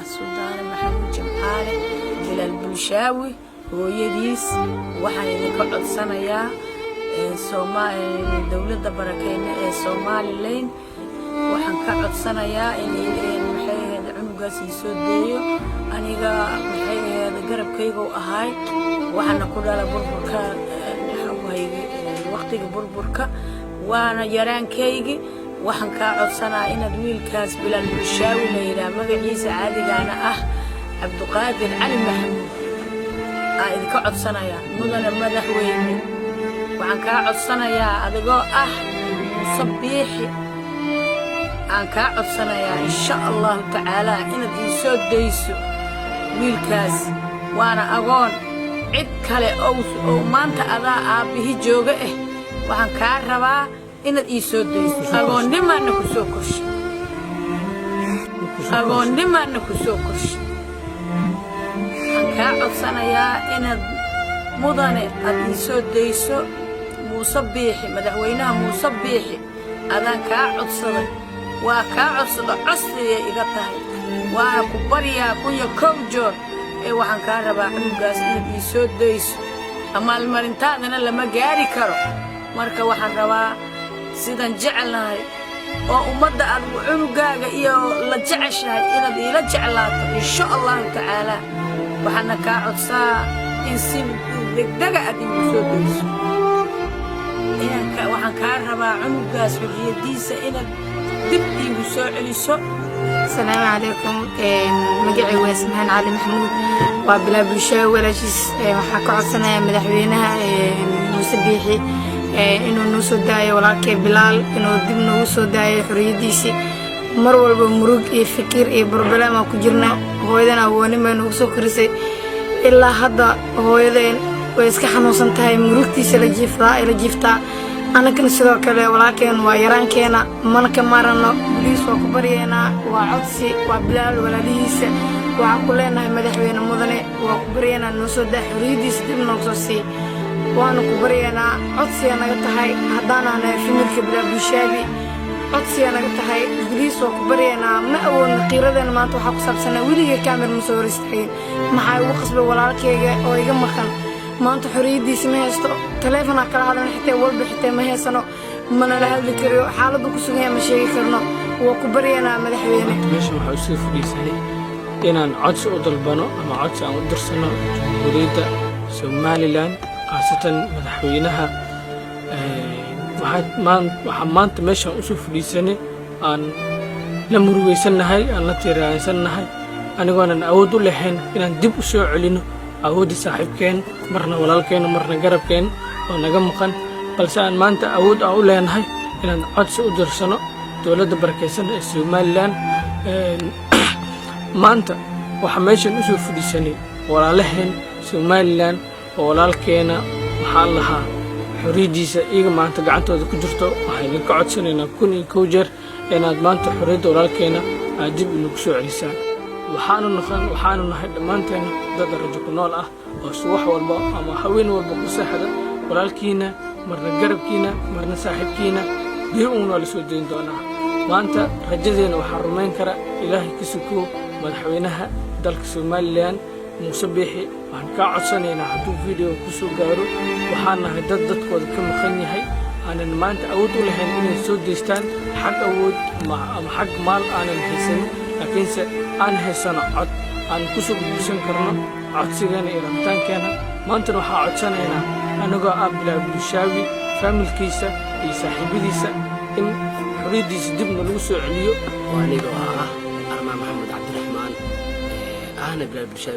سلطان محمود جمعالي إلى البلشاوي hooyadiis waxaan idinka codsanayaa dawladda barakeyne ee Soomaaliland waxaan ka codsanayaa in cunugaas soo deeyo aniga garabkayga u ahay waxaan ku dhalay burburka waqtiga burburka waana yaraankaygi waxaan ka codsanayaa inaad wiilkaas Bilal Bulshaawi la yiraahdo magaciisa caadigaana ah Cabduqaadir Cali Maxamuud idinka codsanayaa mudane madaxweyne waxaan ka codsanayaa adigoo sabiixi aan ka codsanayaa insha Allah taala inaad soo deyso wiilkaas waana agoon cid kale oo maanta adaa aabihi jooga waxaan ka rabaa inaad soo deyso agoonnimana ku soo korsho agoonnimana ku soo korsho ka codsanayaa inaad mudane aad soo deyso Muuse Biixi madaxweynaha Muuse Biixi adaan ka codsaday waa ka codsada codsiga iga tahay waa ku bariyaa kunya kowjoor waxaan ka rabaa cunugaas inaad soo deyso amaalmarintaadana lama gaari karo marka waxaan rabaa sidan jecelnahay oo ummadda aad cunugaaga iyo la jeceshahay inaad ila jeclaato insha Allah taala waxaan ka codsaa in si degdeg ah aad soo deyso waxaan ka rabaa cunugaas xurriyadiisa inaad dib igu soo celiso. السلام عليكم مجيء واسمهان علي محمود وبلال بلشاوي ولاجيس waxaa ka codsanaya madaxweynaha Muuse Biixi inuu noo soo daayo walaalkay Bilal inuu dib noo soo daayo xurriyadiisa mar walba murug iyo fikir iyo problem ku jirna hooyadana woonima noo soo korisay ilaa hadda hooyadeen way iska xanuunsan tahay murugtiisa la jiiftaa anagana sidoo kale walaalkeen waa yaraankeena manka marano boliis waa ku baryeena waa codsi waa Bilal walaalihiisa waa ku leenahay madaxweyne mudane waa ku baryeena noo soo daa xurriyadiisa dib noo soo sii waana ku baryeena codsiga naga tahay haddaanana familka Bilal Bulshaawi codsiga naga tahay boliis waa ku baryeena ma awoodna qiiradeen maanta waxa ku saabsanaa wiliga kaamir soo horistaageen maxay ugu qasbay walaalkayga oo iga maqan maanta xurriyadiisa ma haysto telefoonka kala hadalna xitaa walba xitaa ma haysano mana la hadli karo xaaladdu ku sugan yahay ma sheegi karno waa ku baryeena madaxweyne meesha waxa soo fadhiisanay inaan codsi u dalbano ama codsi aan u dirsano jamhuuriyadda Somaliland qaasatan madaxweynaha waxaan maanta meesha u soo fadhiisanay aan la murugeysanahay aan la tiiraysanahay anigoonan awood u lahayn inaan dib u soo celino awoodii saaxiibkeen marna walaalkeen marna garabkeen oo naga maqan balse aan maanta awood u leenahay inaan codsi u dirsano dawladda barakeysan ee Somaliland maanta waxa meeshan u soo fadhiisanay walaalaheen Somaliland oo walaalkeena waxaan lahaa xurriyadiisa iyaga maanta gacantooda ku jirto waxaan ka codsanaynaa kun iyo kow jeer inaad maanta xurriyadda walaalkeena aad dib ugu soo celisaan waxaanu nahay dhammaanteena dad rajo ku nool ah oo wax walba ama haween walba ku saxda walaalkiina marna garabkiina marna saaxiibkiina bir uu nool soo deyn doonaa maanta rajadeena waxaa rumayn kara Ilaahay ka suko madaxweynaha dalka Somaliland Muuse Biixi waxaan ka codsanaynaa hadduu video ku soo gaaro waxaan nahay dadkooda ka maqan yahay aanan maanta awood u lahayn inay soo deystaan xaq awood ama xaq maal aanan haysan laakiinse aan haysano cod aan ku soo gudbisan karno codsigeena iyo rabitaankeena maanta waxaa codsanaynaa anagoo Bilal Bulshaawi familkiisa iyo saaxiibadiisa in xurriyadiisa dib lagu soo celiyo وأنا أرمى محمد عبد الرحمن أنا Bilal Bulshaawi